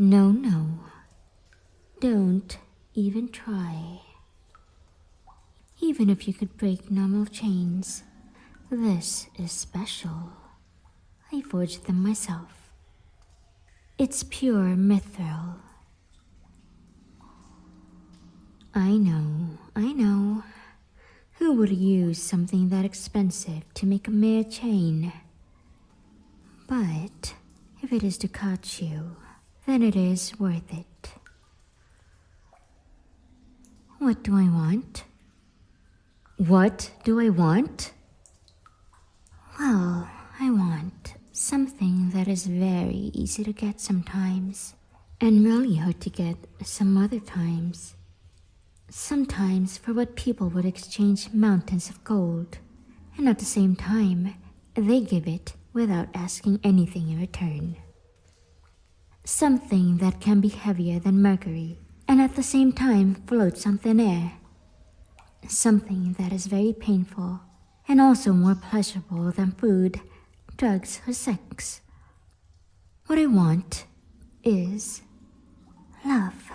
No, no. Don't even try. Even if you could break normal chains, this is special. I forged them myself. It's pure mithril. I know. Who would use something that expensive to make a mere chain? But if it is to catch you, then it is worth it. What do I want? What do I want? Well, I want something that is very easy to get sometimes, and really hard to get some other times. Sometimes for what people would exchange mountains of gold, and at the same time, they give it without asking anything in return. Something that can be heavier than mercury, and at the same time floats on thin air. Something that is very painful, and also more pleasurable than food, drugs, or sex. What I want is love.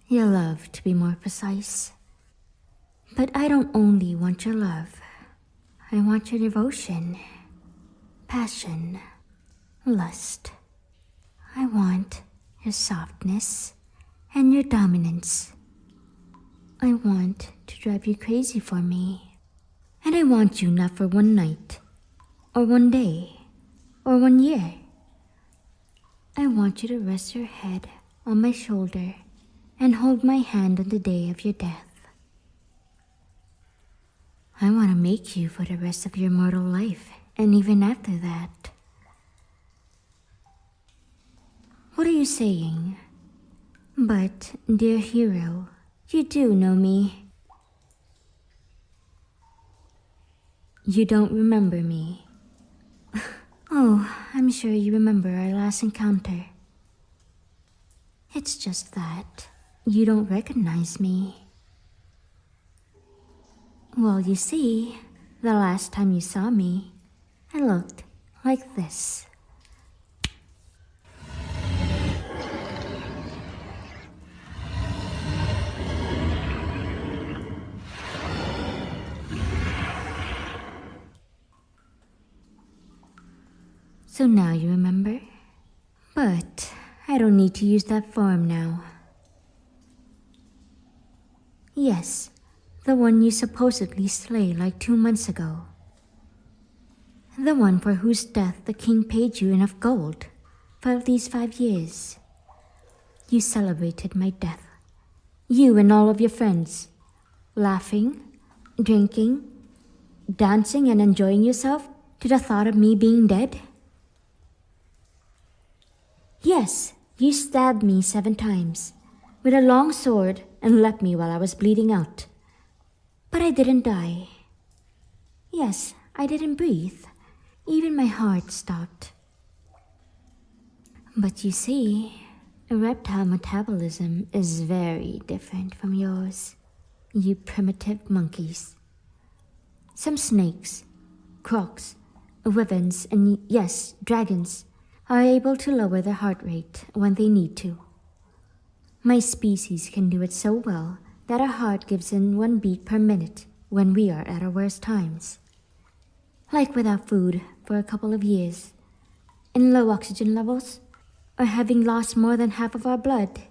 Your love, to be more precise. But I don't only want your love. I want your devotion, passion, lust. I want your softness and your dominance. I want to drive you crazy for me. And I want you not for one night, or one day, or 1 year. I want you to rest your head on my shoulder and hold my hand on the day of your death. I want to make you for the rest of your mortal life, and even after that. What are you saying? But, dear hero, you do know me. You don't remember me. Oh, I'm sure you remember our last encounter. It's just that you don't recognize me. Well, you see, the last time you saw me, I looked like this. So now you remember? But I don't need to use that form now. Yes, the one you supposedly slayed like 2 months ago. The one for whose death the king paid you enough gold for at least 5 years. You celebrated my death. You and all of your friends. Laughing, drinking, dancing and enjoying yourself to the thought of me being dead. Yes, you stabbed me 7 times with a long sword and left me while I was bleeding out. But I didn't die. Yes, I didn't breathe. Even my heart stopped. But you see, a reptile metabolism is very different from yours, you primitive monkeys. Some snakes, crocs, wyverns, and yes, dragons are able to lower their heart rate when they need to. My species can do it so well that our heart gives in 1 beat per minute when we are at our worst times. Like without food for a couple of years, in low oxygen levels, or having lost more than half of our blood.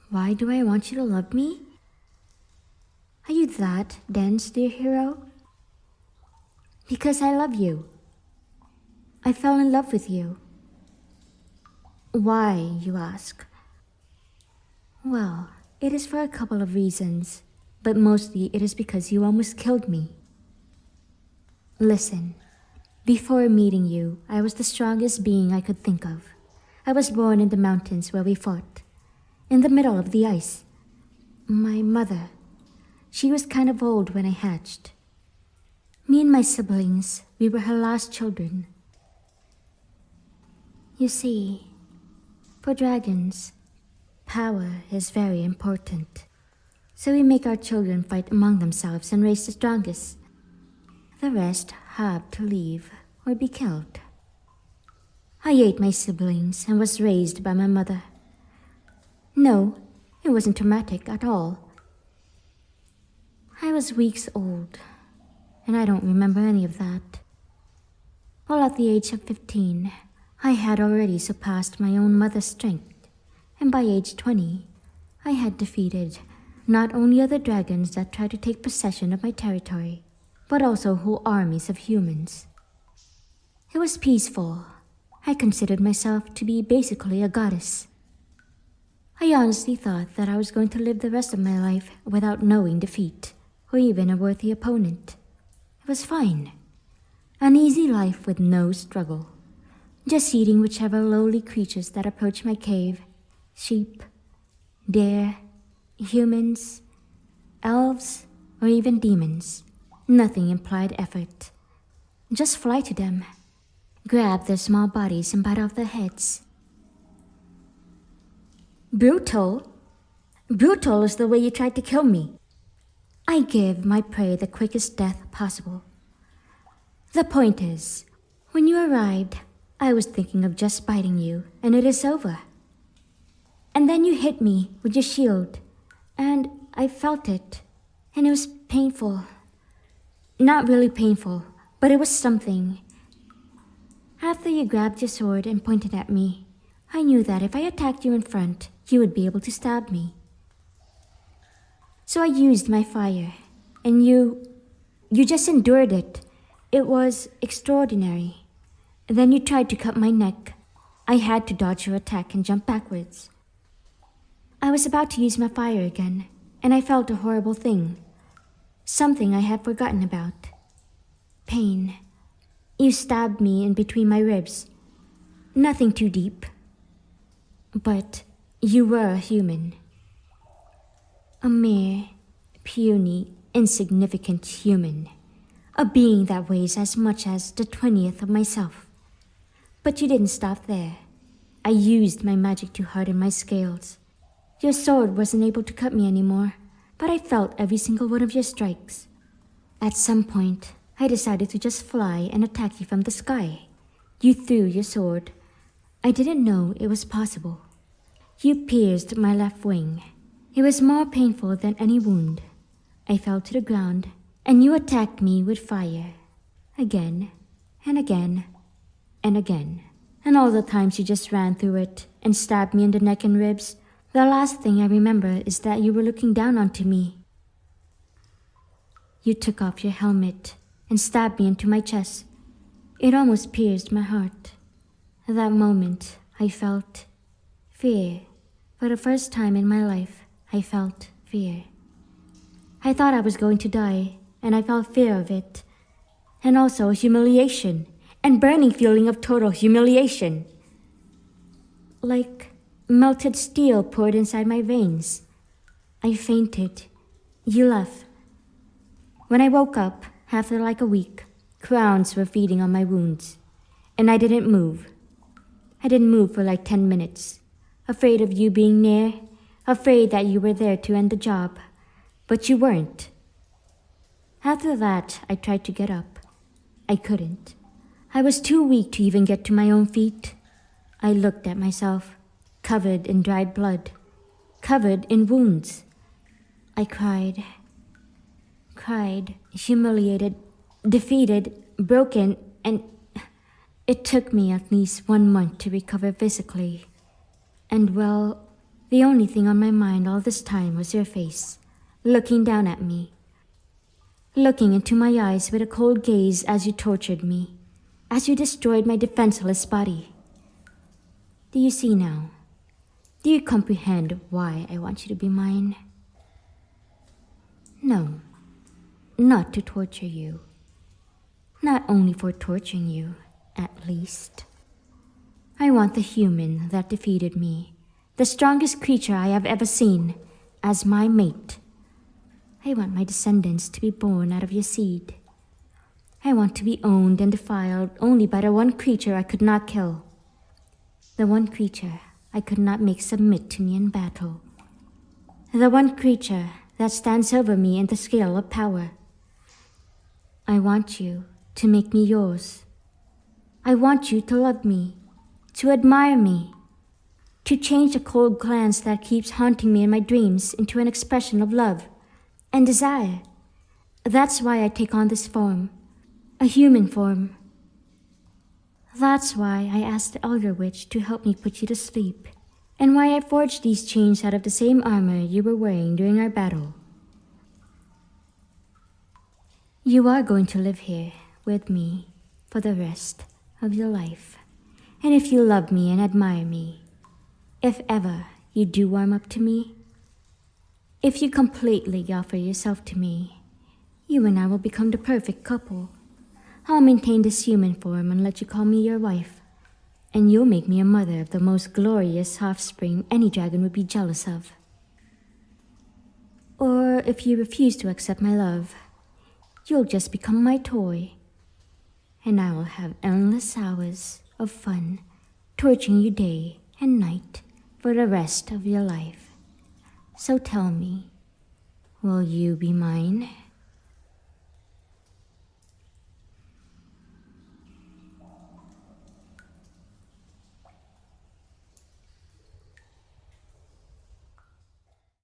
Why do I want you to love me? Are you that dense, dear hero? Because I love you. I fell in love with you. Why, you ask? Well, it is for a couple of reasons, but mostly it is because you almost killed me. Listen, before meeting you, I was the strongest being I could think of. I was born in the mountains where we fought, in the middle of the ice. My mother, she was kind of old when I hatched. Me and my siblings, we were her last children. You see, for dragons, power is very important. So we make our children fight among themselves and raise the strongest. The rest have to leave or be killed. I ate my siblings and was raised by my mother. No, it wasn't traumatic at all. I was weeks old, and I don't remember any of that. Well, at the age of 15, I had already surpassed my own mother's strength, and by age 20, I had defeated not only other dragons that tried to take possession of my territory, but also whole armies of humans. It was peaceful. I considered myself to be basically a goddess. I honestly thought that I was going to live the rest of my life without knowing defeat, or even a worthy opponent. It was fine. An easy life with no struggle. Just eating whichever lowly creatures that approached my cave. Sheep, deer, humans, elves, or even demons. Nothing implied effort. Just fly to them. Grab their small bodies and bite off their heads. Brutal? Brutal is the way you tried to kill me. I give my prey the quickest death possible. The point is, when you arrived, I was thinking of just biting you, and it is over. And then you hit me with your shield, and I felt it, and it was painful. Not really painful, but it was something. After you grabbed your sword and pointed at me, I knew that if I attacked you in front, you would be able to stab me. So I used my fire, and you just endured it. It was extraordinary. Then you tried to cut my neck. I had to dodge your attack and jump backwards. I was about to use my fire again, and I felt a horrible thing. Something I had forgotten about. Pain. You stabbed me in between my ribs. Nothing too deep. But you were a human. A mere, puny, insignificant human. A being that weighs as much as the 20th of myself. But you didn't stop there. I used my magic to harden my scales. Your sword wasn't able to cut me anymore, but I felt every single one of your strikes. At some point, I decided to just fly and attack you from the sky. You threw your sword. I didn't know it was possible. You pierced my left wing. It was more painful than any wound. I fell to the ground, and you attacked me with fire. Again, and again, and again. And all the times you just ran through it and stabbed me in the neck and ribs, the last thing I remember is that you were looking down onto me. You took off your helmet and stabbed me into my chest. It almost pierced my heart. At that moment, I felt fear. For the first time in my life, I felt fear. I thought I was going to die, and I felt fear of it. And also humiliation, and burning feeling of total humiliation. Like melted steel poured inside my veins. I fainted. You left. When I woke up, after like a week, crowns were feeding on my wounds, and I didn't move. I didn't move for like 10 minutes, afraid of you being near, afraid that you were there to end the job, but you weren't. After that, I tried to get up. I couldn't. I was too weak to even get to my own feet. I looked at myself, covered in dried blood, covered in wounds. I cried, humiliated, defeated, broken, and it took me at least 1 month to recover physically. And well, the only thing on my mind all this time was your face, looking down at me, looking into my eyes with a cold gaze as you tortured me, as you destroyed my defenseless body. Do you see now? Do you comprehend why I want you to be mine? No, not to torture you. Not only for torturing you, at least. I want the human that defeated me, the strongest creature I have ever seen, as my mate. I want my descendants to be born out of your seed. I want to be owned and defiled only by the one creature I could not kill. The one creature I could not make submit to me in battle. The one creature that stands over me in the scale of power. I want you to make me yours. I want you to love me, to admire me, to change the cold glance that keeps haunting me in my dreams into an expression of love and desire. That's why I take on this form, a human form. That's why I asked the Elder Witch to help me put you to sleep, and why I forged these chains out of the same armor you were wearing during our battle. You are going to live here with me for the rest of your life. And if you love me and admire me, if ever you do warm up to me, if you completely offer yourself to me, you and I will become the perfect couple. I'll maintain this human form and let you call me your wife, and you'll make me a mother of the most glorious offspring any dragon would be jealous of. Or if you refuse to accept my love, you'll just become my toy, and I will have endless hours of fun torturing you day and night for the rest of your life. So tell me, will you be mine?